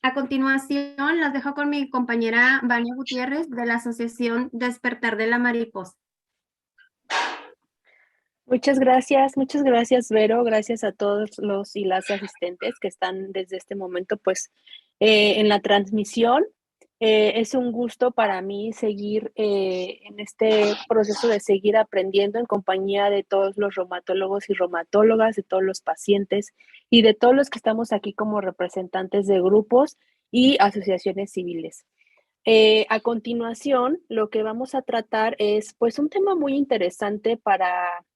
A continuación las dejo con mi compañera Vania Gutiérrez de la Asociación Despertar de la Mariposa. Muchas gracias, Vero, gracias a todos los y las asistentes que están desde este momento, pues, en la transmisión. Es un gusto para mí seguir en este proceso de seguir aprendiendo en compañía de todos los reumatólogos y reumatólogas, de todos los pacientes y de todos los que estamos aquí como representantes de grupos y asociaciones civiles. A continuación, lo que vamos a tratar es, pues, un tema muy interesante para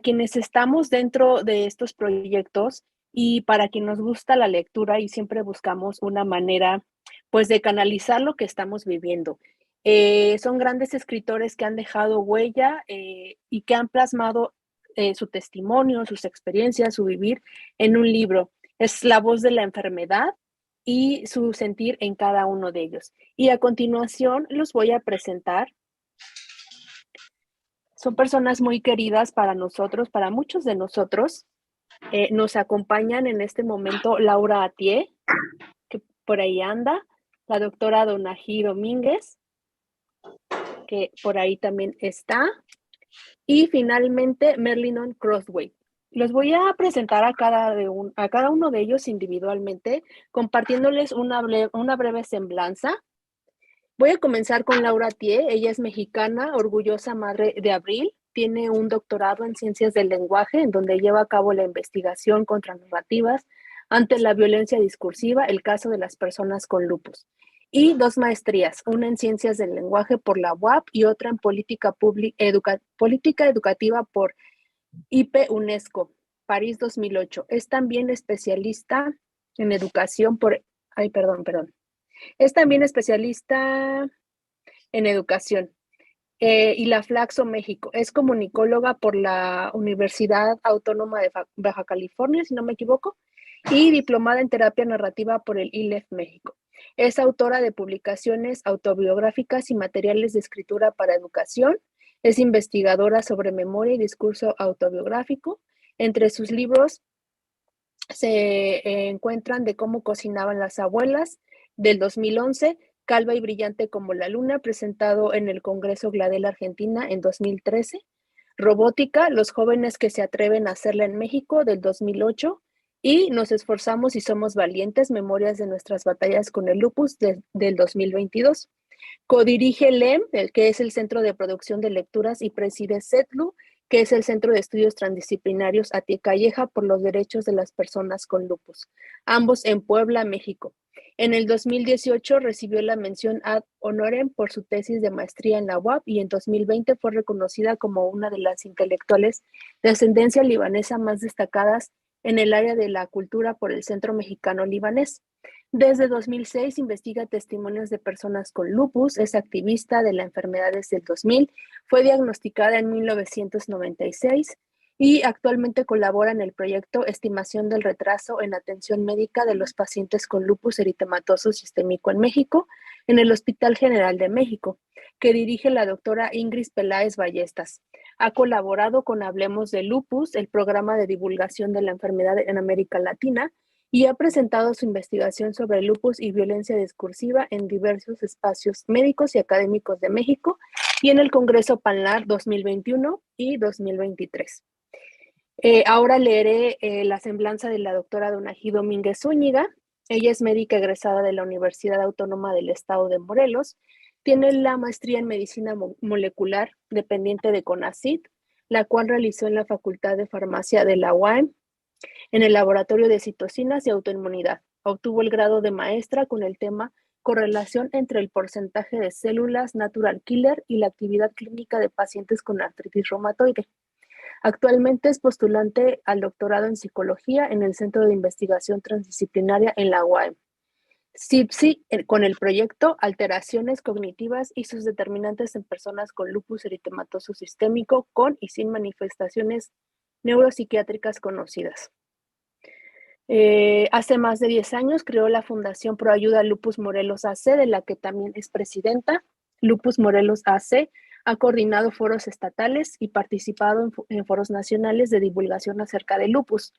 quienes estamos dentro de estos proyectos y para quien nos gusta la lectura y siempre buscamos una manera, pues, de canalizar lo que estamos viviendo. Son grandes escritores que han dejado huella y que han plasmado su testimonio, sus experiencias, su vivir en un libro. Es la voz de la enfermedad y su sentir en cada uno de ellos. Y a continuación los voy a presentar. Son personas muy queridas para nosotros, para muchos de nosotros. Nos acompañan en este momento Laura Atié, que por ahí anda, la doctora Donají Domínguez, que por ahí también está, y finalmente Merlinon Crossway. Los voy a presentar a cada uno de ellos individualmente, compartiéndoles una breve semblanza. Voy a comenzar con Laura Tie. Ella es mexicana, orgullosa madre de Abril. Tiene un doctorado en ciencias del lenguaje, en donde lleva a cabo la investigación contra narrativas ante la violencia discursiva, el caso de las personas con lupus. Y 2 maestrías, una en ciencias del lenguaje por la UAP y otra en política educativa por IP UNESCO, París 2008. Es también especialista en educación por... Ay, perdón. Es también especialista en educación y la Flaxo México. Es comunicóloga por la Universidad Autónoma de Baja California, si no me equivoco, y diplomada en terapia narrativa por el ILEF México. Es autora de publicaciones autobiográficas y materiales de escritura para educación. Es investigadora sobre memoria y discurso autobiográfico. Entre sus libros se encuentran De cómo cocinaban las abuelas, del 2011, Calva y brillante como la luna, presentado en el Congreso Gladel Argentina en 2013, Robótica, los jóvenes que se atreven a hacerla en México, del 2008, y Nos esforzamos y somos valientes, memorias de nuestras batallas con el lupus, del 2022. Codirige LEM, el que es el Centro de Producción de Lecturas, y preside CETLU, que es el Centro de Estudios Transdisciplinarios Atié Calleja por los Derechos de las Personas con Lupus, ambos en Puebla, México. En el 2018 recibió la mención ad honorem por su tesis de maestría en la UAP y en 2020 fue reconocida como una de las intelectuales de ascendencia libanesa más destacadas en el área de la cultura por el Centro Mexicano Libanés. Desde 2006 investiga testimonios de personas con lupus, es activista de la enfermedad desde el 2000, fue diagnosticada en 1996 y actualmente colabora en el proyecto Estimación del retraso en atención médica de los pacientes con lupus eritematoso sistémico en México, en el Hospital General de México, que dirige la doctora Ingrid Peláez Ballestas. Ha colaborado con Hablemos de Lupus, el programa de divulgación de la enfermedad en América Latina, y ha presentado su investigación sobre lupus y violencia discursiva en diversos espacios médicos y académicos de México y en el Congreso PANLAR 2021 y 2023. Ahora leeré la semblanza de la doctora Donají Domínguez Zúñiga. Ella es médica egresada de la Universidad Autónoma del Estado de Morelos. Tiene la maestría en medicina molecular dependiente de CONACYT, la cual realizó en la Facultad de Farmacia de la UAM en el Laboratorio de Citocinas y Autoinmunidad. Obtuvo el grado de maestra con el tema Correlación entre el porcentaje de células natural killer y la actividad clínica de pacientes con artritis reumatoide. Actualmente es postulante al doctorado en psicología en el Centro de Investigación Transdisciplinaria en la UAM. CIPSI con el proyecto Alteraciones cognitivas y sus determinantes en personas con lupus eritematoso sistémico con y sin manifestaciones neuropsiquiátricas conocidas. Hace más de 10 años creó la Fundación Pro Ayuda Lupus Morelos AC, de la que también es presidenta. Lupus Morelos AC ha coordinado foros estatales y participado en foros nacionales de divulgación acerca de lupus.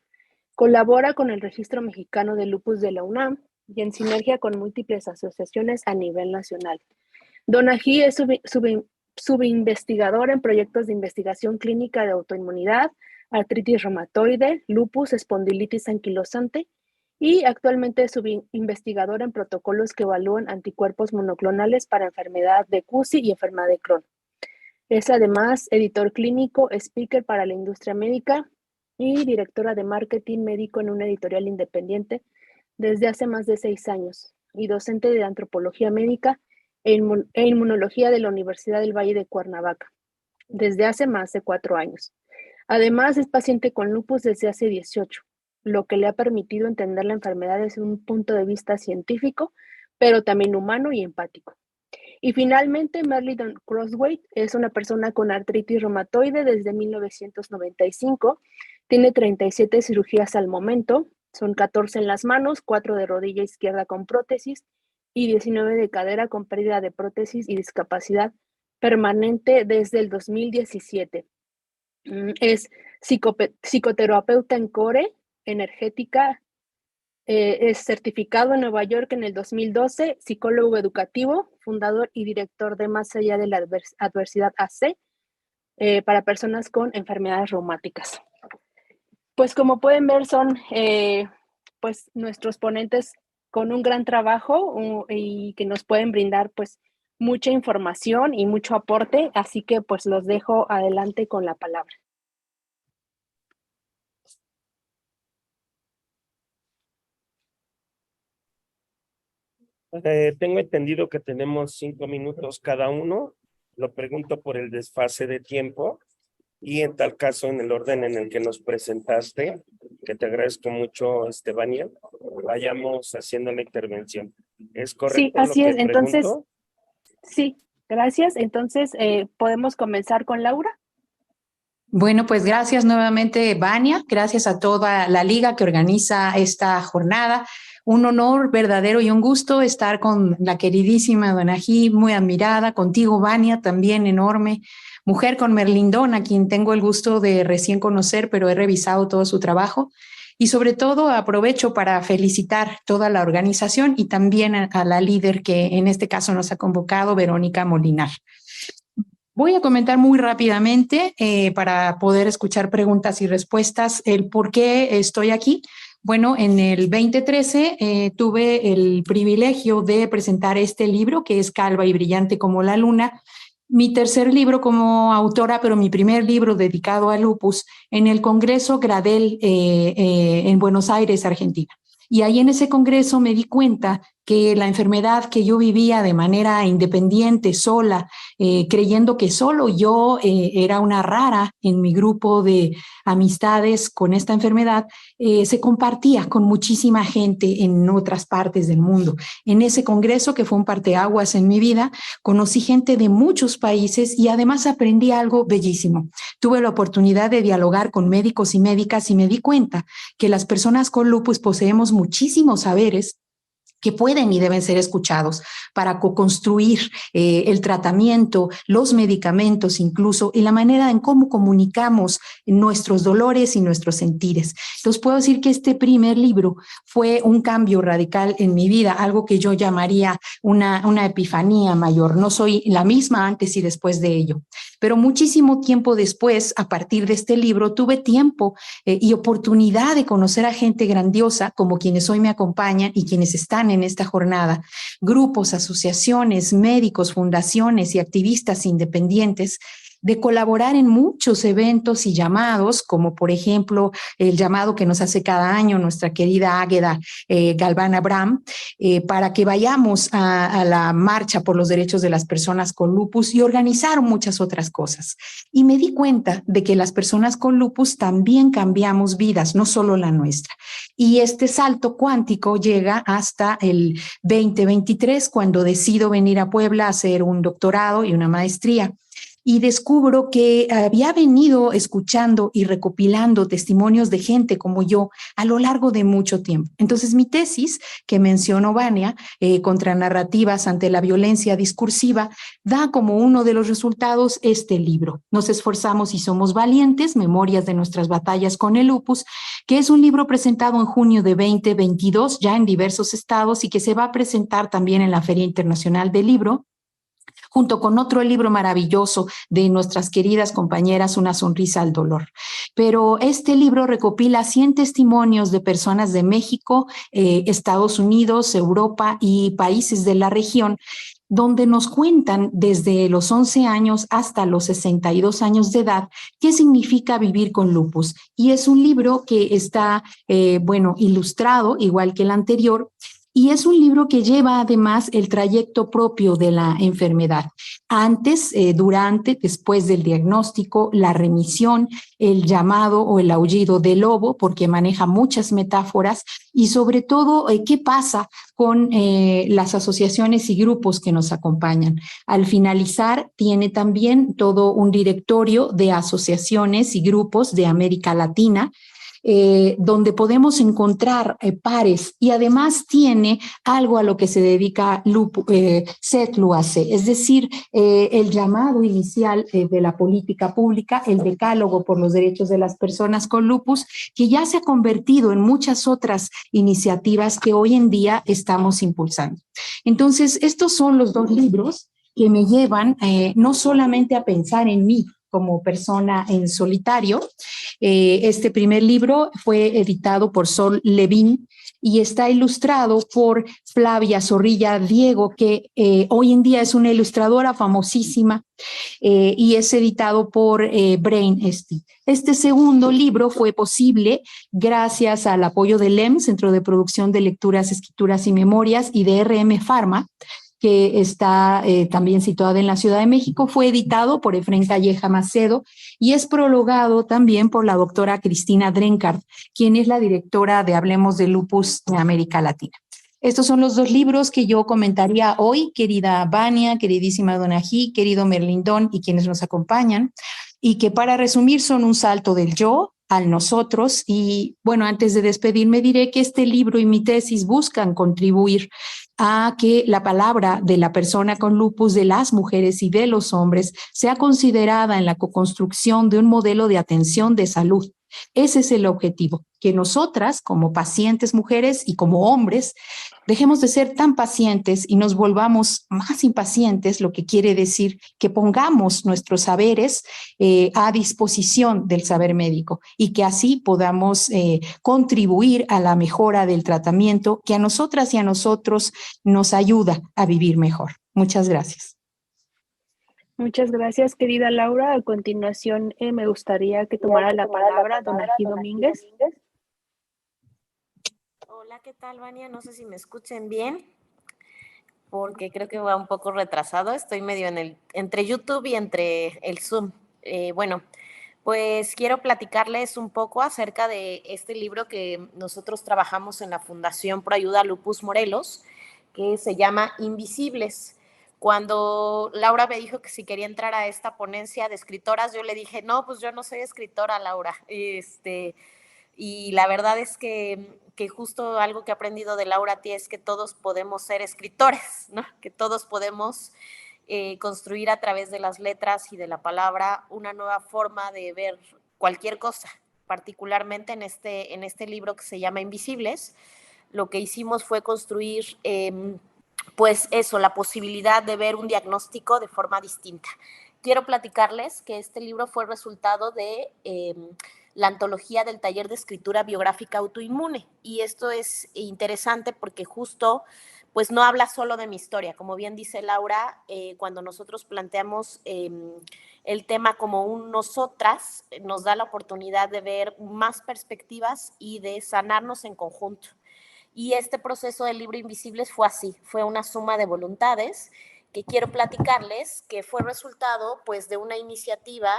Colabora con el Registro Mexicano de Lupus de la UNAM y en sinergia con múltiples asociaciones a nivel nacional. Donají es subinvestigador en proyectos de investigación clínica de autoinmunidad, artritis reumatoide, lupus, espondilitis anquilosante y actualmente es subinvestigador en protocolos que evalúan anticuerpos monoclonales para enfermedad de CUSI y enfermedad de Crohn. Es además editor clínico, speaker para la industria médica y directora de marketing médico en una editorial independiente desde hace más de 6 años y docente de antropología médica e inmunología de la Universidad del Valle de Cuernavaca desde hace más de 4 años. Además, es paciente con lupus desde hace 18, lo que le ha permitido entender la enfermedad desde un punto de vista científico, pero también humano y empático. Y finalmente, Merlin Crosthwaite es una persona con artritis reumatoide desde 1995. Tiene 37 cirugías al momento, son 14 en las manos, 4 de rodilla izquierda con prótesis y 19 de cadera con pérdida de prótesis y discapacidad permanente desde el 2017. Es psicoterapeuta en core, energética, es certificado en Nueva York en el 2012, psicólogo educativo, fundador y director de Más allá de la adversidad AC para personas con enfermedades reumáticas. Pues como pueden ver son pues nuestros ponentes con un gran trabajo y que nos pueden brindar pues mucha información y mucho aporte, así que pues los dejo adelante con la palabra. Tengo entendido que tenemos 5 minutos cada uno. Lo pregunto por el desfase de tiempo y en tal caso, en el orden en el que nos presentaste, que te agradezco mucho, Estefania, vayamos haciendo la intervención. ¿Es correcto? Sí, así lo que es. Entonces, pregunto? sí, gracias. Entonces, ¿podemos comenzar con Laura? Bueno, pues gracias nuevamente, Vania. Gracias a toda la liga que organiza esta jornada. Un honor verdadero y un gusto estar con la queridísima Donají, muy admirada, contigo, Vania, también enorme. Mujer con Merlindón, a quien tengo el gusto de recién conocer, pero he revisado todo su trabajo. Y sobre todo aprovecho para felicitar toda la organización y también a la líder que en este caso nos ha convocado, Verónica Molinar. Voy a comentar muy rápidamente para poder escuchar preguntas y respuestas el por qué estoy aquí. Bueno, en el 2013 tuve el privilegio de presentar este libro que es Calva y brillante como la luna, mi tercer libro como autora, pero mi primer libro dedicado a lupus en el Congreso Gradel en Buenos Aires, Argentina. Y ahí en ese congreso me di cuenta que la enfermedad que yo vivía de manera independiente, sola, creyendo que solo yo era una rara en mi grupo de amistades con esta enfermedad, se compartía con muchísima gente en otras partes del mundo. En ese congreso, que fue un parteaguas en mi vida, conocí gente de muchos países y además aprendí algo bellísimo. Tuve la oportunidad de dialogar con médicos y médicas y me di cuenta que las personas con lupus poseemos muchísimos saberes que pueden y deben ser escuchados para co-construir el tratamiento, los medicamentos incluso, y la manera en cómo comunicamos nuestros dolores y nuestros sentires. Entonces puedo decir que este primer libro fue un cambio radical en mi vida, algo que yo llamaría una epifanía mayor. No soy la misma antes y después de ello. Pero muchísimo tiempo después, a partir de este libro, tuve tiempo y oportunidad de conocer a gente grandiosa como quienes hoy me acompañan y quienes están en esta jornada, grupos, asociaciones, médicos, fundaciones y activistas independientes, de colaborar en muchos eventos y llamados, como por ejemplo el llamado que nos hace cada año nuestra querida Águeda Galván Abraham, para que vayamos a la marcha por los derechos de las personas con lupus y organizar muchas otras cosas. Y me di cuenta de que las personas con lupus también cambiamos vidas, no solo la nuestra. Y este salto cuántico llega hasta el 2023, cuando decido venir a Puebla a hacer un doctorado y una maestría. y descubro que había venido escuchando y recopilando testimonios de gente como yo a lo largo de mucho tiempo. Entonces, mi tesis, que mencionó Vania, Contranarrativas ante la violencia discursiva, da como uno de los resultados este libro. Nos esforzamos y somos valientes, Memorias de nuestras batallas con el lupus, que es un libro presentado en junio de 2022, ya en diversos estados, y que se va a presentar también en la Feria Internacional del Libro, junto con otro libro maravilloso de nuestras queridas compañeras, Una sonrisa al dolor. Pero este libro recopila 100 testimonios de personas de México, Estados Unidos, Europa y países de la región, donde nos cuentan desde los 11 años hasta los 62 años de edad qué significa vivir con lupus. Y es un libro que está, ilustrado, igual que el anterior, y es un libro que lleva además el trayecto propio de la enfermedad. Antes, durante, después del diagnóstico, la remisión, el llamado o el aullido del lobo, porque maneja muchas metáforas, y sobre todo, qué pasa con las asociaciones y grupos que nos acompañan. Al finalizar, tiene también todo un directorio de asociaciones y grupos de América Latina, donde podemos encontrar pares, y además tiene algo a lo que se dedica Seth Luace, es decir, el llamado inicial de la política pública, el decálogo por los derechos de las personas con lupus, que ya se ha convertido en muchas otras iniciativas que hoy en día estamos impulsando. Entonces, estos son los dos libros que me llevan no solamente a pensar en mí como persona en solitario. Este primer libro fue editado por Sol Levin y está ilustrado por Flavia Zorrilla Diego, que hoy en día es una ilustradora famosísima, y es editado por Brain Esti. Este segundo libro fue posible gracias al apoyo del EM, Centro de Producción de Lecturas, Escrituras y Memorias, y de RM Pharma, que está también situada en la Ciudad de México. Fue editado por Efraín Calleja Macedo y es prologado también por la doctora Cristina Drenkart, quien es la directora de Hablemos de Lupus de América Latina. Estos son los dos libros que yo comentaría hoy, querida Vania, queridísima Donají, querido Merlindón y quienes nos acompañan, y que para resumir son un salto del yo al nosotros. Y bueno, antes de despedirme diré que este libro y mi tesis buscan contribuir a que la palabra de la persona con lupus, de las mujeres y de los hombres, sea considerada en la coconstrucción de un modelo de atención de salud. Ese es el objetivo, que nosotras como pacientes mujeres y como hombres dejemos de ser tan pacientes y nos volvamos más impacientes, lo que quiere decir que pongamos nuestros saberes a disposición del saber médico y que así podamos contribuir a la mejora del tratamiento que a nosotras y a nosotros nos ayuda a vivir mejor. Muchas gracias. Muchas gracias, querida Laura. A continuación, me gustaría que tomara la palabra Donají Domínguez. Hola, ¿qué tal, Vania? No sé si me escuchen bien, porque creo que va un poco retrasado. Estoy medio entre YouTube y entre el Zoom. Bueno, pues quiero platicarles un poco acerca de este libro que nosotros trabajamos en la Fundación Pro Ayuda a Lupus Morelos, que se llama Invisibles. Cuando Laura me dijo que si quería entrar a esta ponencia de escritoras, yo le dije, no, pues yo no soy escritora, Laura. Y la verdad es que justo algo que he aprendido de Laura T es que todos podemos ser escritores, ¿no? Que todos podemos construir a través de las letras y de la palabra una nueva forma de ver cualquier cosa, particularmente en este libro que se llama Invisibles. Lo que hicimos fue construir pues eso, la posibilidad de ver un diagnóstico de forma distinta. Quiero platicarles que este libro fue resultado de la antología del taller de escritura biográfica autoinmune, y esto es interesante porque justo pues no habla solo de mi historia. Como bien dice Laura, cuando nosotros planteamos el tema como un nosotras, nos da la oportunidad de ver más perspectivas y de sanarnos en conjunto. Y este proceso del libro Invisibles fue así, fue una suma de voluntades que quiero platicarles, que fue resultado pues de una iniciativa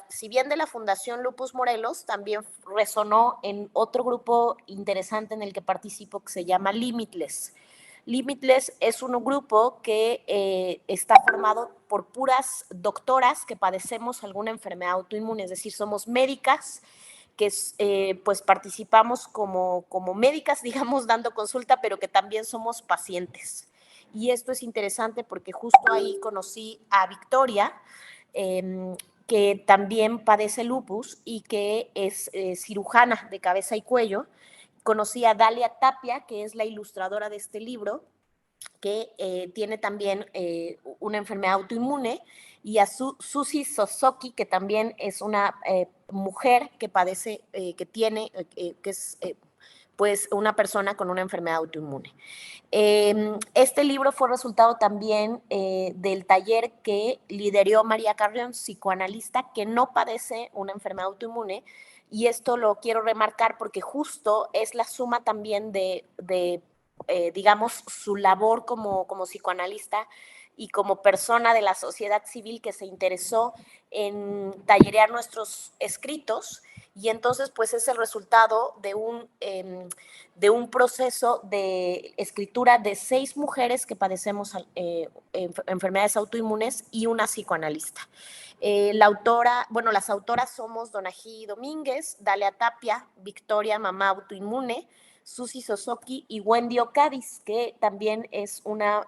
si bien de la Fundación Lupus Morelos, también resonó en otro grupo interesante en el que participo que se llama Limitless. Limitless es un grupo que está formado por puras doctoras que padecemos alguna enfermedad autoinmune, es decir, somos médicas que pues participamos como médicas, digamos, dando consulta, pero que también somos pacientes. Y esto es interesante porque justo ahí conocí a Victoria, que también padece lupus y que es cirujana de cabeza y cuello. Conocí a Dalia Tapia, que es la ilustradora de este libro, que tiene también una enfermedad autoinmune, y a Susi Sosoki, que también es una mujer que padece, que tiene, que es pues una persona con una enfermedad autoinmune. Este libro fue resultado también del taller que lideró María Carrión, psicoanalista, que no padece una enfermedad autoinmune, y esto lo quiero remarcar porque justo es la suma también de digamos, su labor como psicoanalista y como persona de la sociedad civil que se interesó en tallerear nuestros escritos, y entonces pues es el resultado de un proceso de escritura de 6 mujeres que padecemos enfermedades autoinmunes y una psicoanalista. Las autoras somos Donají Domínguez, Dalia Tapia, Victoria Mamá Autoinmune, Susi Sosoki y Wendy Ocadis, que también es una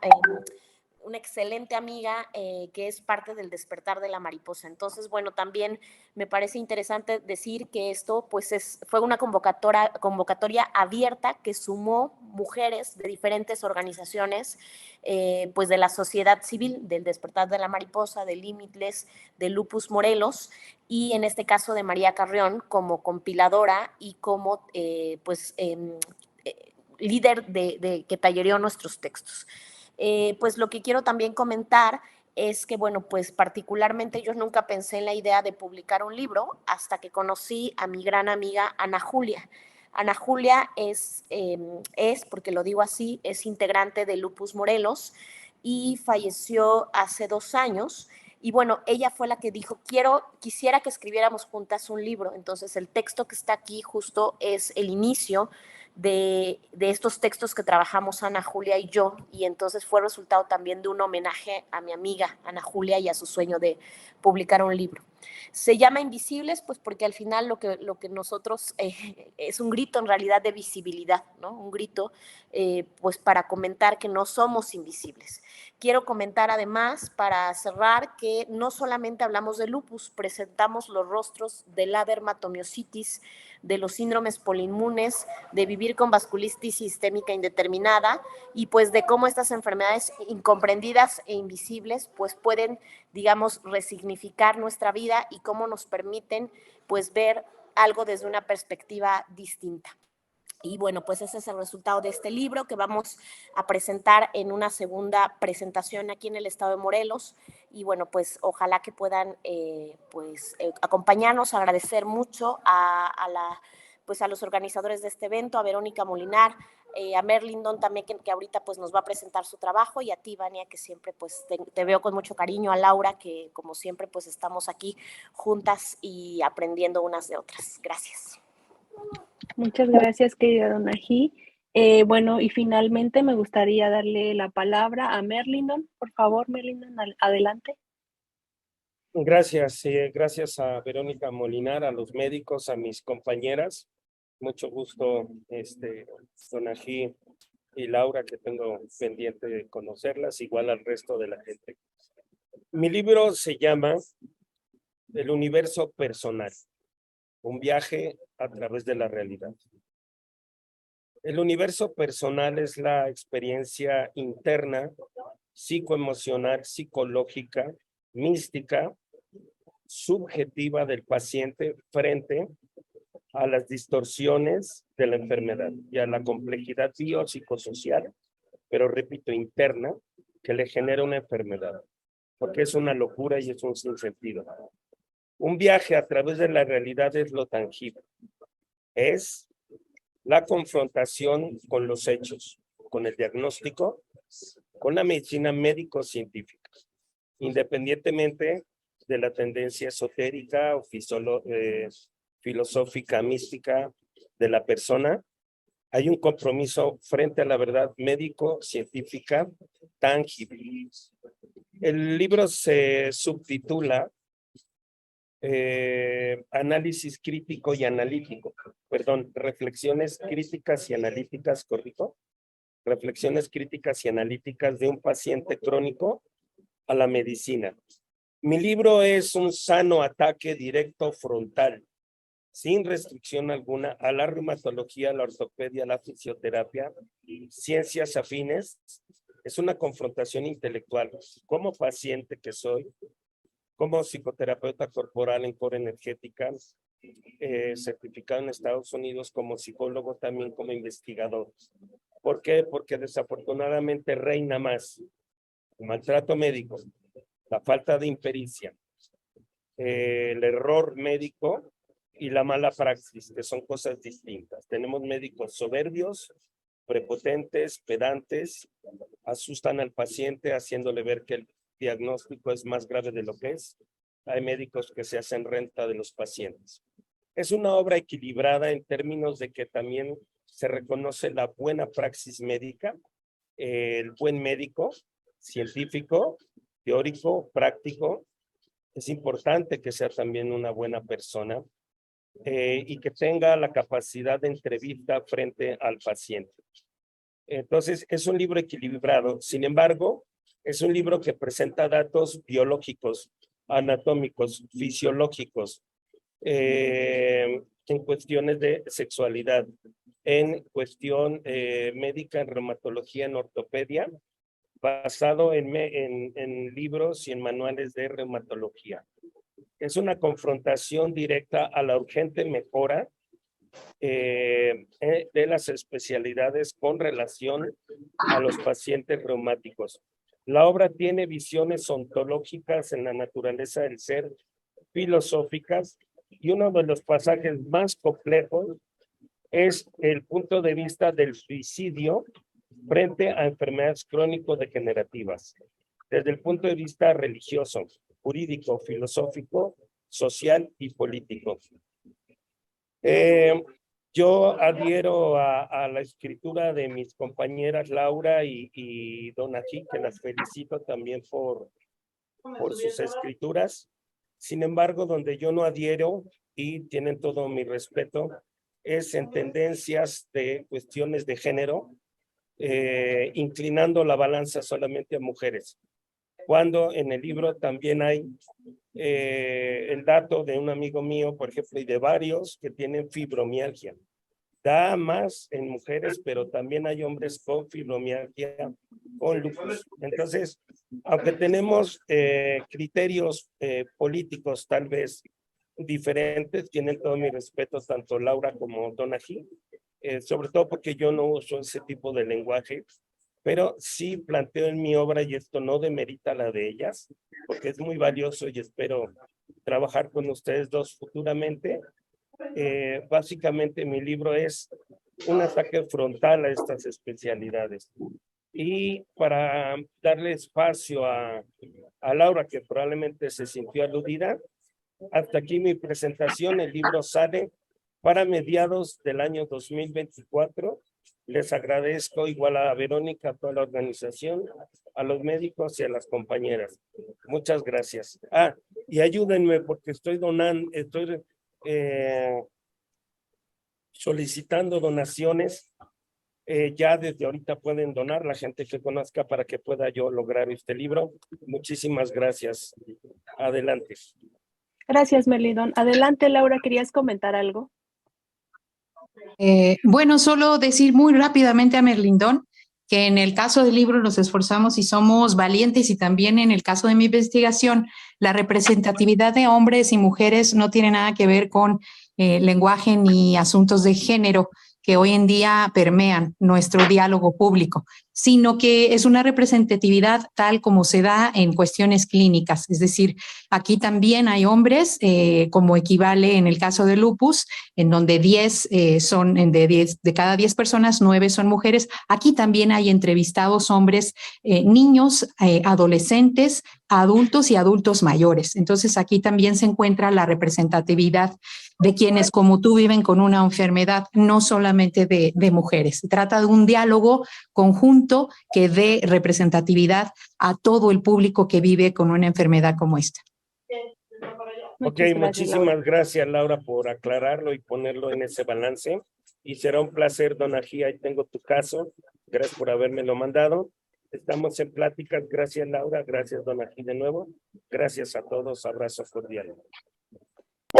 excelente amiga que es parte del Despertar de la Mariposa. Entonces, bueno, también me parece interesante decir que esto pues fue una convocatoria abierta que sumó mujeres de diferentes organizaciones pues de la sociedad civil, del Despertar de la Mariposa, de Limitless, de Lupus Morelos, y en este caso de María Carrión como compiladora y como líder que tallereó nuestros textos. Pues lo que quiero también comentar es que, bueno, pues particularmente yo nunca pensé en la idea de publicar un libro hasta que conocí a mi gran amiga Ana Julia. Ana Julia es, porque lo digo así, es integrante de Lupus Morelos y falleció hace 2 años. Y bueno, ella fue la que dijo, quisiera que escribiéramos juntas un libro. Entonces el texto que está aquí justo es el inicio de estos textos que trabajamos Ana Julia y yo, y entonces fue resultado también de un homenaje a mi amiga Ana Julia y a su sueño de publicar un libro. Se llama Invisibles, pues porque al final lo que nosotros es un grito en realidad de visibilidad, ¿no? Un grito pues para comentar que no somos invisibles. Quiero comentar además, para cerrar, que no solamente hablamos de lupus, presentamos los rostros de la dermatomiositis, de los síndromes polinmunes, de vivir con vasculitis sistémica indeterminada, y pues de cómo estas enfermedades incomprendidas e invisibles pues pueden, digamos, resignificar nuestra vida y cómo nos permiten pues ver algo desde una perspectiva distinta. Y bueno, pues ese es el resultado de este libro que vamos a presentar en una segunda presentación aquí en el estado de Morelos. Y bueno, pues ojalá que puedan acompañarnos, agradecer mucho a los organizadores de este evento, a Verónica Molinar, a Merlindon también, que ahorita pues nos va a presentar su trabajo, y a ti, Vania, que siempre pues te veo con mucho cariño, a Laura, que como siempre pues estamos aquí juntas y aprendiendo unas de otras. Gracias. Muchas gracias, querida Donají. Bueno, y finalmente me gustaría darle la palabra a Merlindon. Por favor, Merlindon, adelante. Gracias, gracias a Verónica Molinar, a los médicos, a mis compañeras. Mucho gusto, Donají y Laura, que tengo pendiente de conocerlas, igual al resto de la gente. Mi libro se llama El universo personal, un viaje a través de la realidad. El universo personal es la experiencia interna, psicoemocional, psicológica, mística, subjetiva del paciente frente a las distorsiones de la enfermedad y a la complejidad biopsicosocial, pero repito, interna, que le genera una enfermedad, porque es una locura y es un sinsentido. Un viaje a través de la realidad es lo tangible, es la confrontación con los hechos, con el diagnóstico, con la medicina médico-científica, independientemente de la tendencia esotérica o filosófica, mística de la persona. Hay un compromiso frente a la verdad médico-científica tangible. El libro se subtitula Análisis crítico y analítico. Perdón, reflexiones críticas y analíticas, ¿correcto? Reflexiones críticas y analíticas de un paciente crónico a la medicina. Mi libro es un sano ataque directo frontal, sin restricción alguna, a la reumatología, la ortopedia, la fisioterapia, ciencias afines. Es una confrontación intelectual. Como paciente que soy, como psicoterapeuta corporal en Core Energética, certificado en Estados Unidos, como psicólogo, también como investigador. ¿Por qué? Porque desafortunadamente reina más el maltrato médico, la falta de impericia, el error médico y la mala praxis, que son cosas distintas. Tenemos médicos soberbios, prepotentes, pedantes, asustan al paciente haciéndole ver que el diagnóstico es más grave de lo que es. Hay médicos que se hacen renta de los pacientes. Es una obra equilibrada en términos de que también se reconoce la buena praxis médica, el buen médico, científico, teórico, práctico. Es importante que sea también una buena persona y que tenga la capacidad de entrevista frente al paciente. Entonces, es un libro equilibrado. Sin embargo, es un libro que presenta datos biológicos, anatómicos, fisiológicos, en cuestiones de sexualidad, en cuestión médica, en reumatología, en ortopedia, basado en libros y en manuales de reumatología. Es una confrontación directa a la urgente mejora de las especialidades con relación a los pacientes reumáticos. La obra tiene visiones ontológicas en la naturaleza del ser, filosóficas, y uno de los pasajes más complejos es el punto de vista del suicidio frente a enfermedades crónico-degenerativas, desde el punto de vista religioso, jurídico, filosófico, social y político. Yo adhiero a la escritura de mis compañeras Laura y Donají, que las felicito también por sus escrituras. Sin embargo, donde yo no adhiero, y tienen todo mi respeto, es en tendencias de cuestiones de género, inclinando la balanza solamente a mujeres, cuando en el libro también hay el dato de un amigo mío, por ejemplo, y de varios que tienen fibromialgia. Da más en mujeres, pero también hay hombres con fibromialgia, con lupus. Entonces, aunque tenemos criterios políticos tal vez diferentes, tienen todo mi respeto tanto Laura como Donají, sobre todo porque yo no uso ese tipo de lenguaje, pero sí planteo en mi obra, y esto no demerita la de ellas, porque es muy valioso y espero trabajar con ustedes dos futuramente. Básicamente mi libro es un ataque frontal a estas especialidades. Y para darle espacio a Laura, que probablemente se sintió aludida, hasta aquí mi presentación. El libro sale para mediados del año 2024. Les agradezco igual a Verónica, a toda la organización, a los médicos y a las compañeras. Muchas gracias. Y ayúdenme porque estoy solicitando donaciones. Ya desde ahorita pueden donar la gente que conozca para que pueda yo lograr este libro. Muchísimas gracias. Adelante. Gracias, Merlindón. Adelante, Laura, ¿querías comentar algo? Bueno, solo decir muy rápidamente a Merlindón que en el caso del libro nos esforzamos y somos valientes, y también en el caso de mi investigación, la representatividad de hombres y mujeres no tiene nada que ver con lenguaje ni asuntos de género que hoy en día permean nuestro diálogo público, sino que es una representatividad tal como se da en cuestiones clínicas. Es decir, aquí también hay hombres, como equivale en el caso de lupus, en donde 10 son, de cada 10 personas, 9 son mujeres. Aquí también hay entrevistados hombres, niños, adolescentes, a adultos y adultos mayores. Entonces aquí también se encuentra la representatividad de quienes como tú viven con una enfermedad, no solamente de mujeres. Se trata de un diálogo conjunto que dé representatividad a todo el público que vive con una enfermedad como esta. Ok, Muchas gracias, muchísimas Laura. gracias, Laura, por aclararlo y ponerlo en ese balance. Y será un placer, Donají, ahí tengo tu caso. Gracias por habérmelo mandado. Estamos en pláticas. Gracias, Laura. Gracias, Donají, de nuevo. Gracias a todos. Abrazo cordial.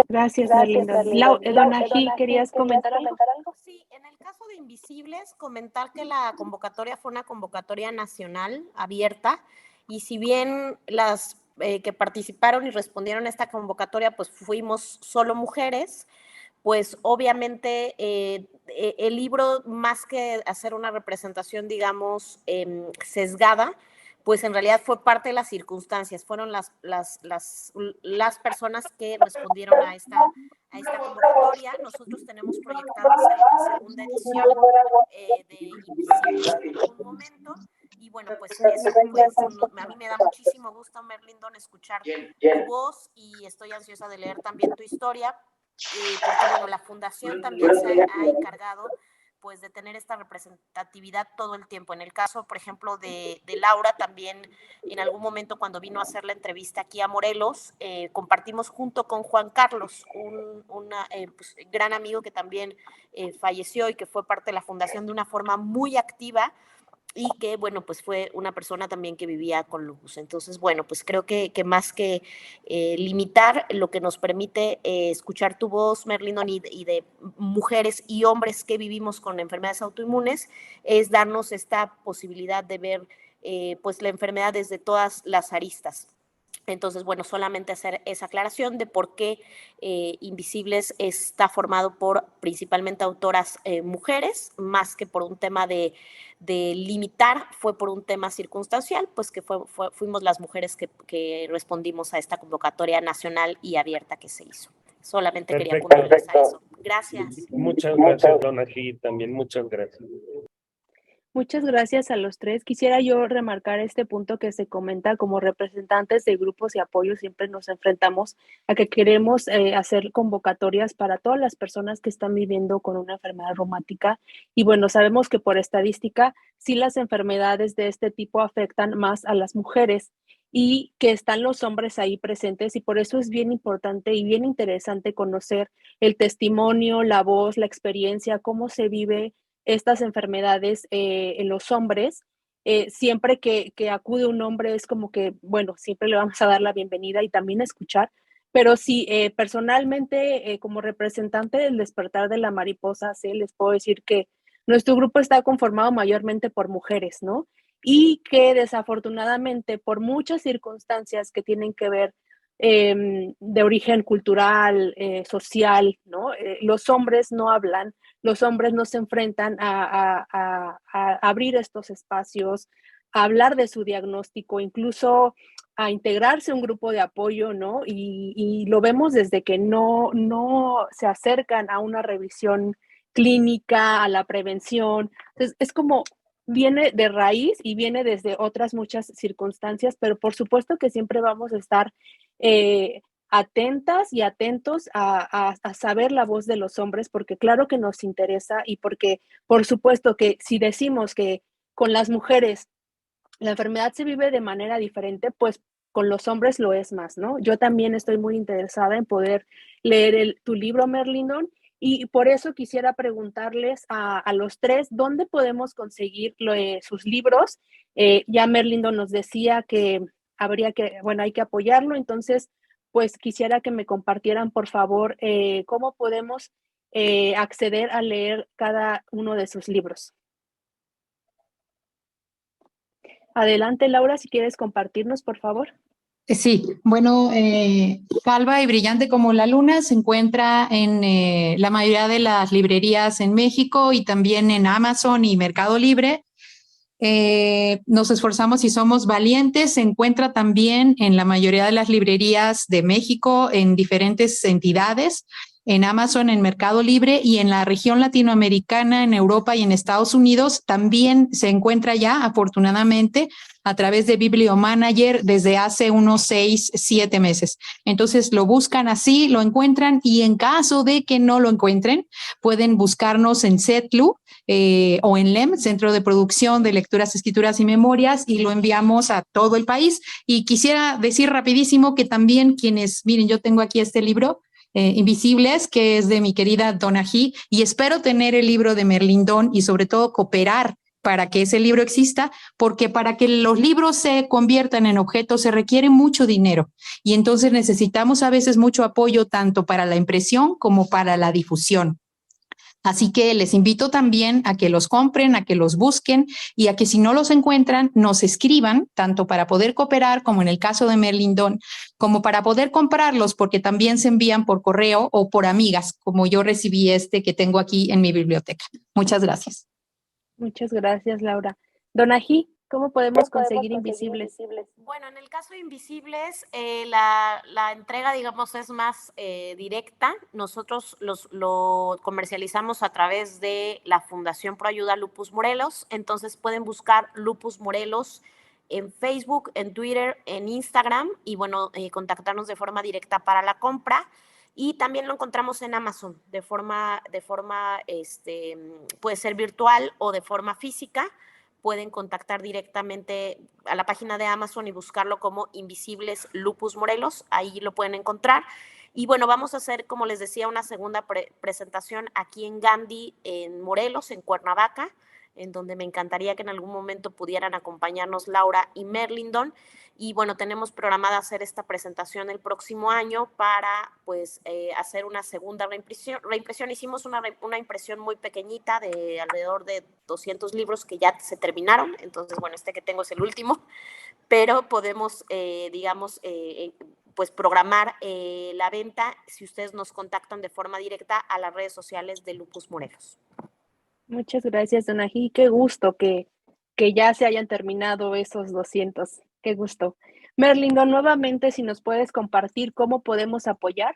Gracias, Merlindon. Donají, ¿querías comentar algo? Sí, en el caso de Invisibles, comentar que la convocatoria fue una convocatoria nacional abierta y si bien las que participaron y respondieron a esta convocatoria, pues fuimos solo mujeres, pues obviamente el libro, más que hacer una representación, digamos, sesgada, pues en realidad fue parte de las circunstancias, fueron las personas que respondieron a esta convocatoria. Nosotros tenemos proyectado hacer una segunda edición de Invisibles en algún momento. Y bueno, pues eso, pues a mí me da muchísimo gusto, Merlindon, escuchar tu voz y estoy ansiosa de leer también tu historia, porque bueno, la fundación también se ha encargado pues de tener esta representatividad todo el tiempo. En el caso, por ejemplo, de Laura, también en algún momento cuando vino a hacer la entrevista aquí a Morelos, compartimos junto con Juan Carlos, un pues, gran amigo que también falleció y que fue parte de la fundación de una forma muy activa, y que, bueno, pues fue una persona también que vivía con lupus. Entonces, bueno, pues creo que más que limitar, lo que nos permite escuchar tu voz, Merlindon, y de mujeres y hombres que vivimos con enfermedades autoinmunes, es darnos esta posibilidad de ver pues la enfermedad desde todas las aristas. Entonces, bueno, solamente hacer esa aclaración de por qué Invisibles está formado por principalmente autoras mujeres, más que por un tema de limitar, fue por un tema circunstancial, pues que fuimos las mujeres que respondimos a esta convocatoria nacional y abierta que se hizo. Solamente quería puntualizar eso. Gracias. Muchas gracias, Donají, también muchas gracias. Muchas gracias a los tres. Quisiera yo remarcar este punto que se comenta: como representantes de grupos y apoyo siempre nos enfrentamos a que queremos hacer convocatorias para todas las personas que están viviendo con una enfermedad reumática. Y bueno, sabemos que por estadística sí las enfermedades de este tipo afectan más a las mujeres y que están los hombres ahí presentes, y por eso es bien importante y bien interesante conocer el testimonio, la voz, la experiencia, cómo se vive estas enfermedades en los hombres. Siempre que acude un hombre es como que, bueno, siempre le vamos a dar la bienvenida y también escuchar, pero sí, personalmente, como representante del Despertar de la Mariposa, sí, les puedo decir que nuestro grupo está conformado mayormente por mujeres, ¿no? Y que desafortunadamente, por muchas circunstancias que tienen que ver de origen cultural, social, ¿no? Los hombres no hablan, los hombres no se enfrentan a abrir estos espacios, a hablar de su diagnóstico, incluso a integrarse a un grupo de apoyo, ¿no? Y lo vemos desde que no se acercan a una revisión clínica, a la prevención. Entonces, es como viene de raíz y viene desde otras muchas circunstancias, pero por supuesto que siempre vamos a estar atentas y atentos a saber la voz de los hombres, porque claro que nos interesa, y porque por supuesto que si decimos que con las mujeres la enfermedad se vive de manera diferente, pues con los hombres lo es más, ¿no? Yo también estoy muy interesada en poder leer tu libro, Merlindon, y por eso quisiera preguntarles a los tres, ¿dónde podemos conseguir sus libros? Ya Merlindon nos decía que hay que apoyarlo, entonces, pues quisiera que me compartieran, por favor, cómo podemos acceder a leer cada uno de sus libros. Adelante, Laura, si quieres compartirnos, por favor. Sí, bueno, Calva y Brillante como la Luna se encuentra en la mayoría de las librerías en México y también en Amazon y Mercado Libre. Nos esforzamos y somos valientes. Se encuentra también en la mayoría de las librerías de México, en diferentes entidades. en Amazon, en Mercado Libre, y en la región latinoamericana, en Europa y en Estados Unidos también se encuentra ya, afortunadamente, a través de Bibliomanager desde hace unos 6, 7 meses. Entonces lo buscan así, lo encuentran, y en caso de que no lo encuentren, pueden buscarnos en CETLU o en LEM, Centro de Producción de Lecturas, Escrituras y Memorias, y lo enviamos a todo el país. Y quisiera decir rapidísimo que también quienes, miren, yo tengo aquí este libro, Invisibles, que es de mi querida Donají, y espero tener el libro de Merlindón y sobre todo cooperar para que ese libro exista, porque para que los libros se conviertan en objetos se requiere mucho dinero, y entonces necesitamos a veces mucho apoyo tanto para la impresión como para la difusión. Así que les invito también a que los compren, a que los busquen, y a que si no los encuentran, nos escriban, tanto para poder cooperar, como en el caso de Merlindón, como para poder comprarlos, porque también se envían por correo o por amigas, como yo recibí este que tengo aquí en mi biblioteca. Muchas gracias. Muchas gracias, Laura. Donají, ¿cómo podemos conseguir Invisibles? Bueno, en el caso de Invisibles, la entrega, digamos, es más directa. Nosotros lo comercializamos a través de la Fundación Pro Ayuda Lupus Morelos. Entonces pueden buscar Lupus Morelos en Facebook, en Twitter, en Instagram, y bueno, contactarnos de forma directa para la compra. Y también lo encontramos en Amazon de forma puede ser virtual o de forma física. Pueden contactar directamente a la página de Amazon y buscarlo como Invisibles Lupus Morelos. Ahí lo pueden encontrar. Y bueno, vamos a hacer, como les decía, una segunda presentación aquí en Gandhi, en Morelos, en Cuernavaca, en donde me encantaría que en algún momento pudieran acompañarnos Laura y Merlindón. Y bueno, tenemos programada hacer esta presentación el próximo año para pues hacer una segunda reimpresión. Hicimos una impresión muy pequeñita de alrededor de 200 libros que ya se terminaron. Entonces, bueno, este que tengo es el último, pero podemos, pues programar la venta si ustedes nos contactan de forma directa a las redes sociales de Lupus Morelos. Muchas gracias, Donají. Qué gusto que ya se hayan terminado esos 200. Qué gusto. Merlindo, nuevamente, si nos puedes compartir cómo podemos apoyar.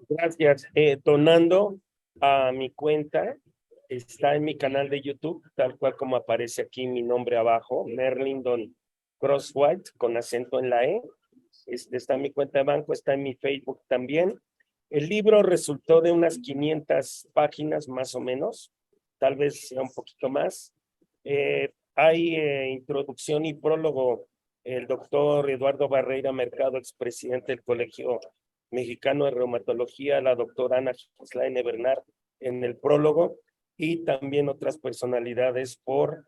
Gracias. Donando a mi cuenta, está en mi canal de YouTube, tal cual como aparece aquí mi nombre abajo, Merlindon Crosswhite, con acento en la E. Está en mi cuenta de banco, está en mi Facebook también. El libro resultó de unas 500 páginas más o menos, tal vez sea un poquito más. Hay introducción y prólogo. El doctor Eduardo Barreira Mercado, expresidente del Colegio Mexicano de Reumatología, la doctora Ana Gislaine Bernard en el prólogo, y también otras personalidades por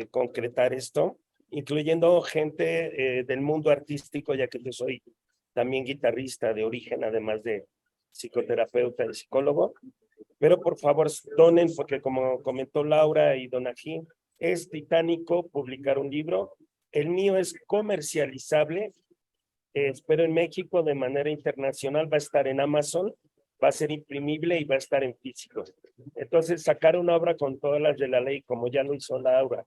concretar esto, incluyendo gente del mundo artístico, ya que yo soy también guitarrista de origen, además de psicoterapeuta y psicólogo. Pero por favor donen, porque como comentó Laura y Donají, es titánico publicar un libro. El mío es comercializable, pero en México de manera internacional va a estar en Amazon, va a ser imprimible y va a estar en físico. Entonces, sacar una obra con todas las de la ley, como ya lo hizo Laura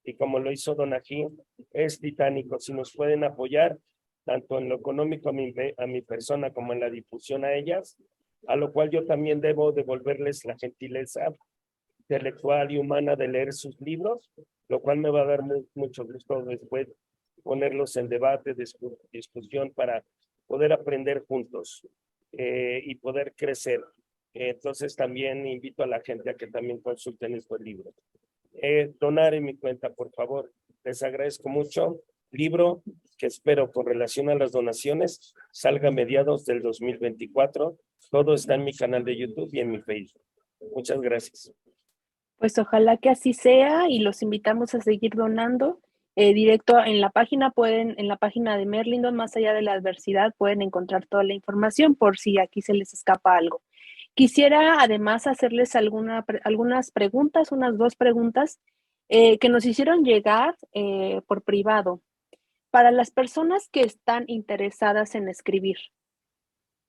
y como lo hizo Donají, es titánico. Si nos pueden apoyar, tanto en lo económico a mi persona como en la difusión a ellas, a lo cual yo también debo devolverles la gentileza intelectual y humana de leer sus libros, lo cual me va a dar mucho gusto después ponerlos en debate, discusión, para poder aprender juntos y poder crecer. Entonces también invito a la gente a que también consulten estos libros. Donar en mi cuenta, por favor. Les agradezco mucho. Libro que espero con relación a las donaciones salga a mediados del 2024. Todo está en mi canal de YouTube y en mi Facebook. Muchas gracias. Pues ojalá que así sea, y los invitamos a seguir donando. Directo en la página en la página de Merlindon, Más allá de la adversidad, pueden encontrar toda la información por si aquí se les escapa algo. Quisiera además hacerles algunas preguntas, unas 2 preguntas que nos hicieron llegar por privado. Para las personas que están interesadas en escribir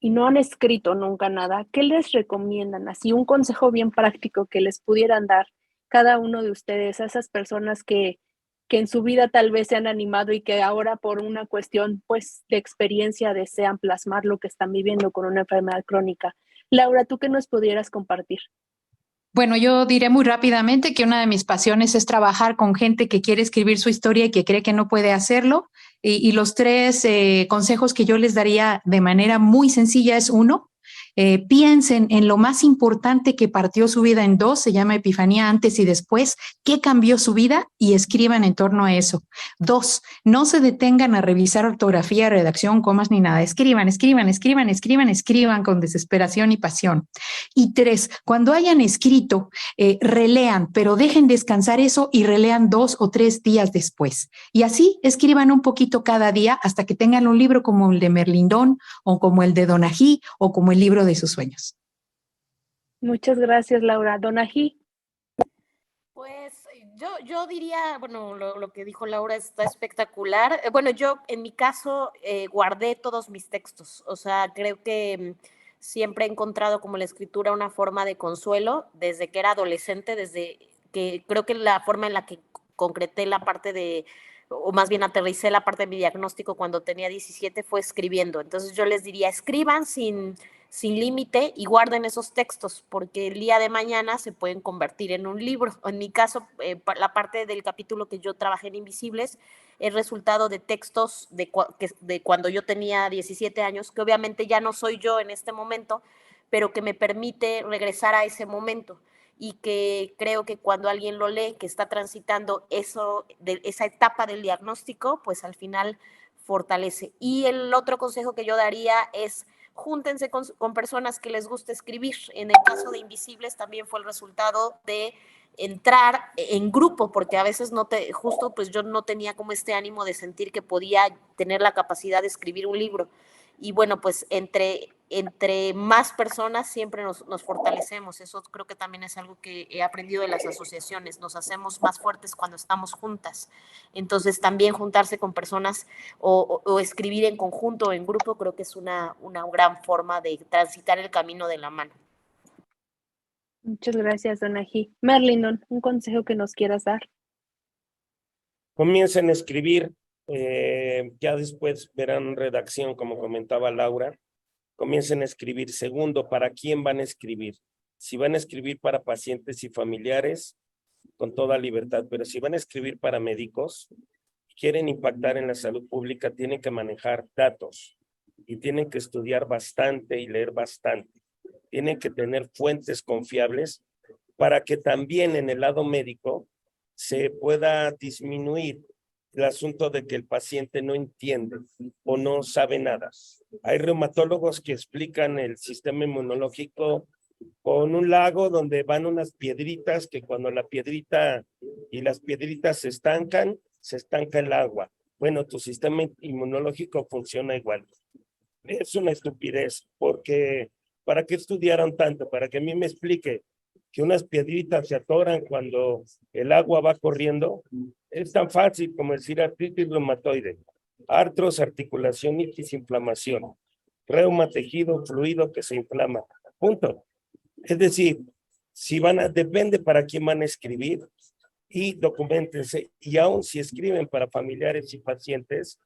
y no han escrito nunca nada, ¿qué les recomiendan? Así un consejo bien práctico que les pudieran dar cada uno de ustedes a esas personas que que en su vida tal vez se han animado y que ahora por una cuestión pues de experiencia desean plasmar lo que están viviendo con una enfermedad crónica. Laura, ¿tú qué nos pudieras compartir? Bueno, yo diré muy rápidamente que una de mis pasiones es trabajar con gente que quiere escribir su historia y que cree que no puede hacerlo. Y los tres consejos que yo les daría de manera muy sencilla es: uno, piensen en lo más importante que partió su vida en dos, se llama epifanía, antes y después, qué cambió su vida, y escriban en torno a eso. Dos, no se detengan a revisar ortografía, redacción, comas ni nada. Escriban, escriban, escriban, escriban, escriban con desesperación y pasión. Y tres, cuando hayan escrito, relean, pero dejen descansar eso y relean 2 o 3 días después. Y así escriban un poquito cada día hasta que tengan un libro como el de Merlindón o como el de Donají o como el libro de sus sueños. Muchas gracias, Laura. Donají. Pues yo diría, bueno, lo que dijo Laura está espectacular. Bueno, yo en mi caso guardé todos mis textos, o sea, creo que siempre he encontrado como la escritura una forma de consuelo desde que era adolescente, desde que creo que la forma en la que concreté la parte de, o más bien aterricé la parte de mi diagnóstico cuando tenía 17 fue escribiendo. Entonces yo les diría, escriban sin límite y guarden esos textos, porque el día de mañana se pueden convertir en un libro. En mi caso, la parte del capítulo que yo trabajé en Invisibles es resultado de textos de cuando yo tenía 17 años, que obviamente ya no soy yo en este momento, pero que me permite regresar a ese momento, y que creo que cuando alguien lo lee, que está transitando esa etapa del diagnóstico, pues al final fortalece. Y el otro consejo que yo daría es: júntense con personas que les guste escribir. En el caso de Invisibles también fue el resultado de entrar en grupo, porque a veces justo pues yo no tenía como este ánimo de sentir que podía tener la capacidad de escribir un libro. Y bueno, pues entre más personas siempre nos fortalecemos. Eso creo que también es algo que he aprendido de las asociaciones. Nos hacemos más fuertes cuando estamos juntas. Entonces también juntarse con personas o escribir en conjunto o en grupo creo que es una gran forma de transitar el camino de la mano. Muchas gracias, Donají. Merlindon, un consejo que nos quieras dar. Comiencen a escribir, ya después verán redacción, como comentaba Laura. Comiencen a escribir. Segundo, ¿para quién van a escribir? Si van a escribir para pacientes y familiares, con toda libertad, pero si van a escribir para médicos, quieren impactar en la salud pública, tienen que manejar datos y tienen que estudiar bastante y leer bastante. Tienen que tener fuentes confiables para que también en el lado médico se pueda disminuir el asunto de que el paciente no entiende o no sabe nada. Hay reumatólogos que explican el sistema inmunológico con un lago donde van unas piedritas, que cuando la piedrita y las piedritas se estanca el agua. Bueno, tu sistema inmunológico funciona igual. Es una estupidez, porque ¿para qué estudiaron tanto? Para que a mí me explique que unas piedritas se atoran cuando el agua va corriendo. Es tan fácil como decir artritis reumatoide, artros, articulacionitis, inflamación, reuma, tejido, fluido que se inflama. Punto. Es decir, depende para quién van a escribir, y documentense. Y aún si escriben para familiares y pacientes,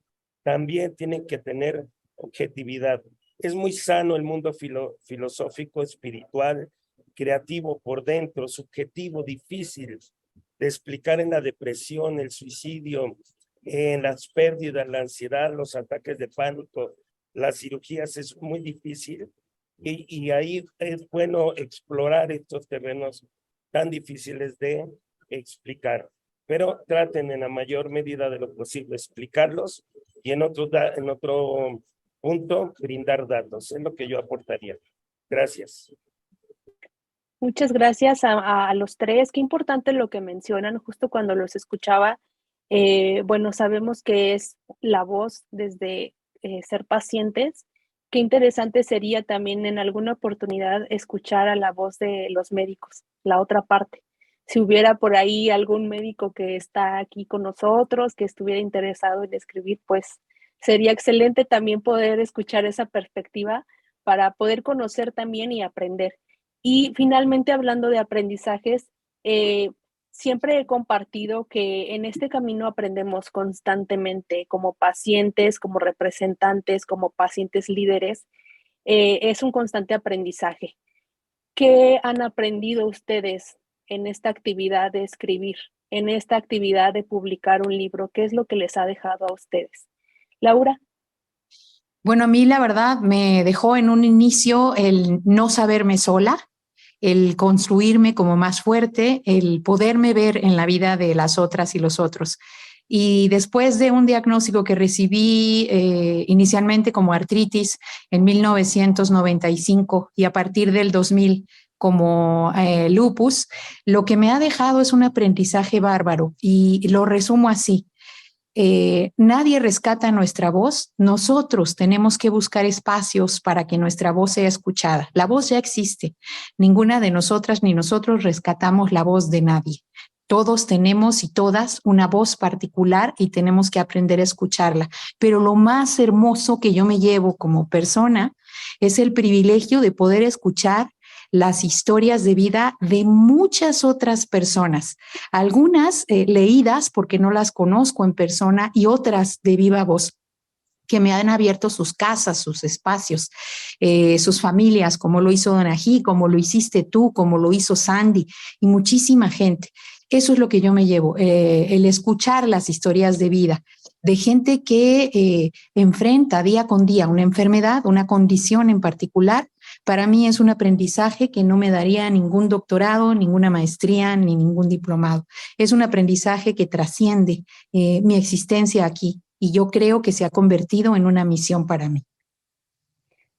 también tienen que tener objetividad. Es muy sano el mundo filosófico, espiritual, creativo por dentro, subjetivo, difícil de explicar en la depresión, el suicidio, en las pérdidas, la ansiedad, los ataques de pánico, las cirugías. Es muy difícil. Y ahí es bueno explorar estos terrenos tan difíciles de explicar, pero traten en la mayor medida de lo posible explicarlos, y en otro punto brindar datos. Es lo que yo aportaría. Gracias. Muchas gracias a los tres. Qué importante lo que mencionan. Justo cuando los escuchaba, bueno, sabemos que es la voz desde ser pacientes. Qué interesante sería también en alguna oportunidad escuchar a la voz de los médicos, la otra parte. Si hubiera por ahí algún médico que está aquí con nosotros, que estuviera interesado en escribir, pues sería excelente también poder escuchar esa perspectiva para poder conocer también y aprender. Y finalmente, hablando de aprendizajes, siempre he compartido que en este camino aprendemos constantemente como pacientes, como representantes, como pacientes líderes. Es un constante aprendizaje. ¿Qué han aprendido ustedes en esta actividad de escribir, en esta actividad de publicar un libro? ¿Qué es lo que les ha dejado a ustedes? Laura. Bueno, a mí la verdad me dejó en un inicio el no saberme sola, el construirme como más fuerte, el poderme ver en la vida de las otras y los otros. Y después de un diagnóstico que recibí inicialmente como artritis en 1995 y a partir del 2000 como lupus, lo que me ha dejado es un aprendizaje bárbaro y lo resumo así. Nadie rescata nuestra voz, nosotros tenemos que buscar espacios para que nuestra voz sea escuchada. La voz ya existe, ninguna de nosotras ni nosotros rescatamos la voz de nadie. Todos tenemos y todas una voz particular y tenemos que aprender a escucharla. Pero lo más hermoso que yo me llevo como persona es el privilegio de poder escuchar las historias de vida de muchas otras personas, algunas leídas porque no las conozco en persona y otras de viva voz que me han abierto sus casas, sus espacios, sus familias, como lo hizo Donají, como lo hiciste tú, como lo hizo Sandy y muchísima gente. Eso es lo que yo me llevo, el escuchar las historias de vida de gente que enfrenta día con día una enfermedad, una condición en particular. Para mí es un aprendizaje que no me daría ningún doctorado, ninguna maestría, ni ningún diplomado. Es un aprendizaje que trasciende mi existencia aquí y yo creo que se ha convertido en una misión para mí.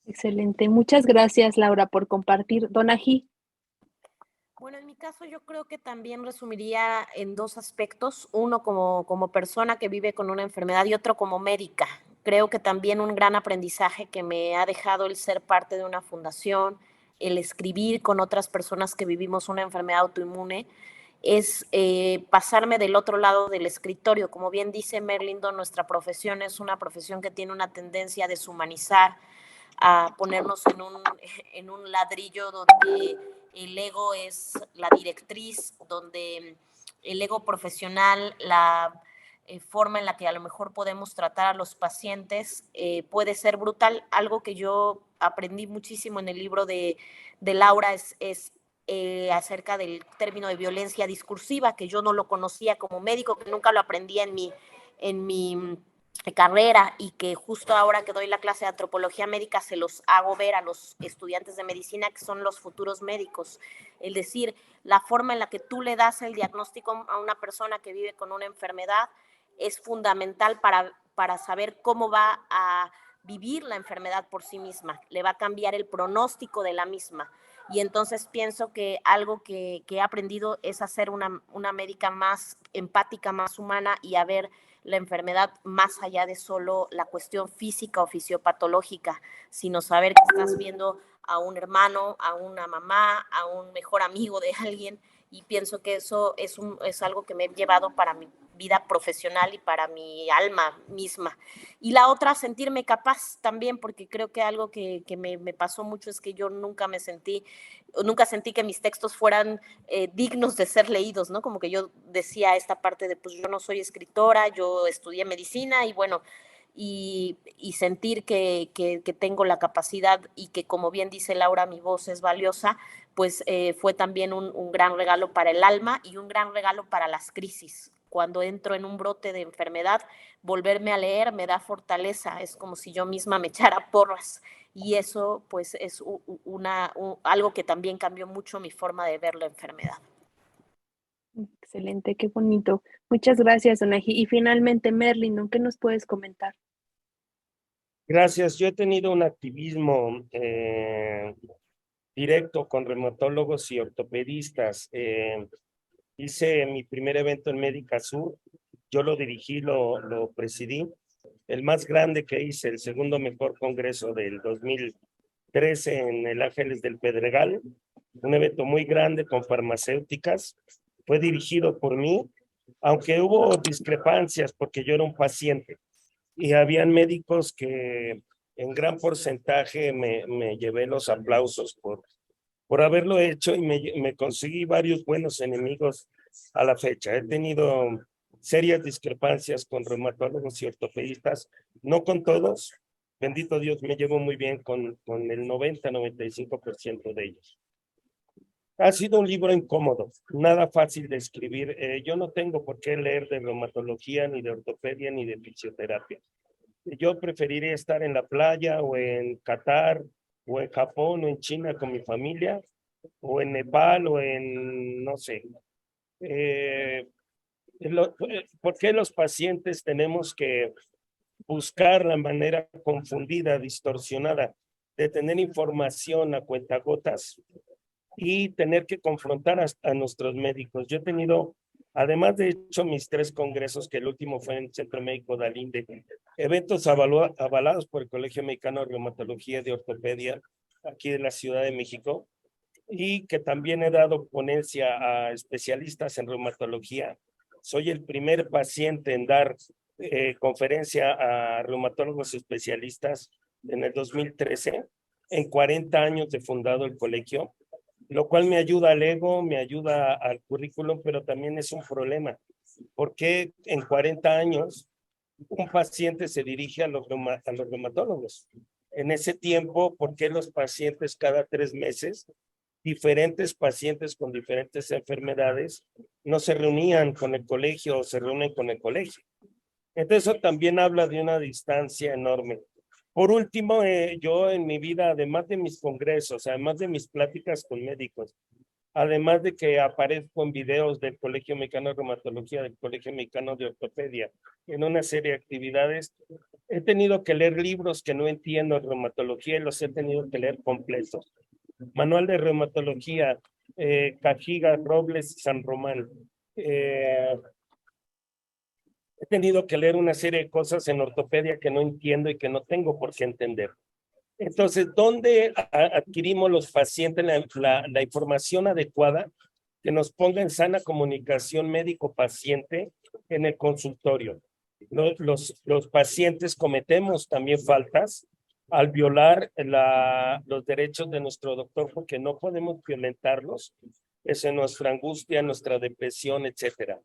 Excelente. Muchas gracias, Laura, por compartir. Donají. Bueno, en mi caso yo creo que también resumiría en dos aspectos, uno como persona que vive con una enfermedad y otro como médica. Creo que también un gran aprendizaje que me ha dejado el ser parte de una fundación, el escribir con otras personas que vivimos una enfermedad autoinmune, es pasarme del otro lado del escritorio. Como bien dice Merlindo, nuestra profesión es una profesión que tiene una tendencia a deshumanizar, a ponernos en un ladrillo donde el ego es la directriz, donde el ego profesional, la forma en la que a lo mejor podemos tratar a los pacientes puede ser brutal. Algo que yo aprendí muchísimo en el libro de Laura es acerca del término de violencia discursiva, que yo no lo conocía como médico, que nunca lo aprendí en mi carrera y que justo ahora que doy la clase de antropología médica se los hago ver a los estudiantes de medicina que son los futuros médicos. Es decir, la forma en la que tú le das el diagnóstico a una persona que vive con una enfermedad es fundamental para saber cómo va a vivir la enfermedad por sí misma. Le va a cambiar el pronóstico de la misma. Y entonces pienso que algo que he aprendido es a ser una médica más empática, más humana y a ver la enfermedad más allá de solo la cuestión física o fisiopatológica, sino saber que estás viendo a un hermano, a una mamá, a un mejor amigo de alguien, y pienso que eso es algo que me he llevado para mi vida profesional y para mi alma misma. Y la otra, sentirme capaz también, porque creo que algo que me pasó mucho es que yo nunca sentí que mis textos fueran dignos de ser leídos, ¿no? Como que yo decía esta parte de, pues yo no soy escritora, yo estudié medicina y bueno, y sentir que tengo la capacidad y que, como bien dice Laura, mi voz es valiosa, pues fue también un gran regalo para el alma y un gran regalo para las crisis. Cuando entro en un brote de enfermedad, volverme a leer me da fortaleza, es como si yo misma me echara porras. Y eso pues es algo que también cambió mucho mi forma de ver la enfermedad. Excelente, qué bonito. Muchas gracias, Donají. Y finalmente, Merlin, ¿qué nos puedes comentar? Gracias. Yo he tenido un activismo directo con reumatólogos y ortopedistas. Hice mi primer evento en Médica Sur. Yo lo dirigí, lo presidí. El más grande que hice, el segundo mejor congreso del 2013 en el Ángeles del Pedregal. Un evento muy grande con farmacéuticas. Fue dirigido por mí, aunque hubo discrepancias porque yo era un paciente. Y habían médicos que en gran porcentaje me llevé los aplausos por haberlo hecho y me conseguí varios buenos enemigos a la fecha. He tenido serias discrepancias con reumatólogos y ortopedistas, no con todos. Bendito Dios, me llevo muy bien con el 90-95% de ellos. Ha sido un libro incómodo, nada fácil de escribir. Yo no tengo por qué leer de reumatología, ni de ortopedia, ni de fisioterapia. Yo preferiría estar en la playa, o en Qatar, o en Japón, o en China con mi familia, o en Nepal, o en, no sé. ¿Por qué los pacientes tenemos que buscar la manera confundida, distorsionada de tener información a cuentagotas y tener que confrontar a nuestros médicos? Yo he tenido, además de hecho mis 3 congresos, que el último fue en el Centro Médico de Alinde, eventos avalados por el Colegio Mexicano de Reumatología y de Ortopedia aquí de la Ciudad de México, y que también he dado ponencia a especialistas en reumatología. Soy el primer paciente en dar conferencia a reumatólogos especialistas en el 2013, en 40 años de fundado el colegio, lo cual me ayuda al ego, me ayuda al currículum, pero también es un problema. Porque en 40 años un paciente se dirige a los reumatólogos? En ese tiempo, ¿por qué los pacientes cada 3 meses, diferentes pacientes con diferentes enfermedades, no se reunían con el colegio o se reúnen con el colegio? Entonces eso también habla de una distancia enorme. Por último, yo en mi vida, además de mis congresos, además de mis pláticas con médicos, además de que aparezco en videos del Colegio Mexicano de Reumatología, del Colegio Mexicano de Ortopedia, en una serie de actividades, he tenido que leer libros que no entiendo de reumatología y los he tenido que leer completos. Manual de Reumatología, Cajiga, Robles, San Román. He tenido que leer una serie de cosas en ortopedia que no entiendo y que no tengo por qué entender. Entonces, ¿dónde adquirimos los pacientes la información adecuada que nos ponga en sana comunicación médico-paciente en el consultorio? Los pacientes cometemos también faltas al violar los derechos de nuestro doctor, porque no podemos violentarlos. Es en nuestra angustia, nuestra depresión, etcétera.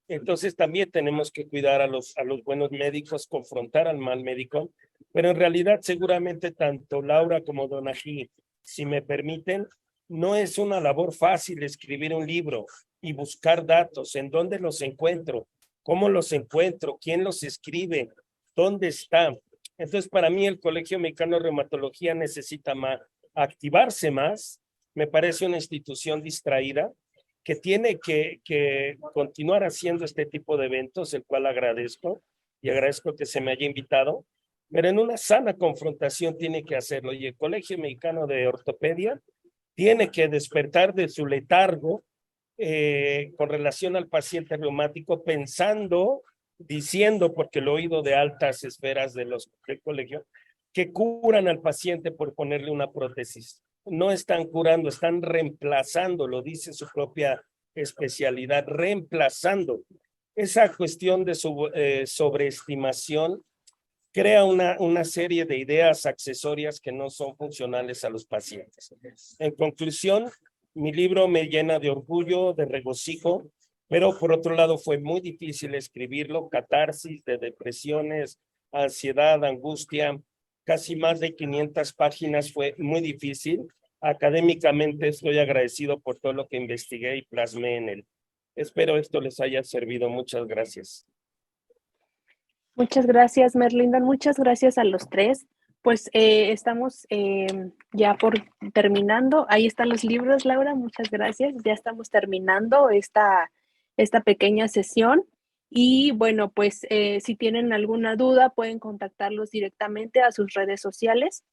Entonces también tenemos que cuidar a los buenos médicos, confrontar al mal médico, pero en realidad seguramente tanto Laura como Donají, si me permiten, no es una labor fácil escribir un libro y buscar datos. ¿En dónde los encuentro? ¿Cómo los encuentro? ¿Quién los escribe? ¿Dónde está? Entonces, para mí el Colegio Mexicano de Reumatología necesita activarse más. Me parece una institución distraída que tiene que continuar haciendo este tipo de eventos, el cual agradezco, y agradezco que se me haya invitado, pero en una sana confrontación tiene que hacerlo. Y el Colegio Mexicano de Ortopedia tiene que despertar de su letargo con relación al paciente reumático, pensando, diciendo, porque lo he oído de altas esferas del colegio, que curan al paciente por ponerle una prótesis. No están curando, están reemplazando, lo dice su propia especialidad, reemplazando. Esa cuestión de sobreestimación crea una serie de ideas accesorias que no son funcionales a los pacientes. En conclusión, mi libro me llena de orgullo, de regocijo, pero por otro lado fue muy difícil escribirlo, catarsis de depresiones, ansiedad, angustia, casi más de 500 páginas, fue muy difícil. Académicamente estoy agradecido por todo lo que investigué y plasmé en él. Espero esto les haya servido. Muchas gracias. Muchas gracias, Merlinda. Muchas gracias a los 3. Pues estamos ya por terminando. Ahí están los libros, Laura. Muchas gracias. Ya estamos terminando esta pequeña sesión. Y bueno, pues si tienen alguna duda, pueden contactarlos directamente a sus redes sociales.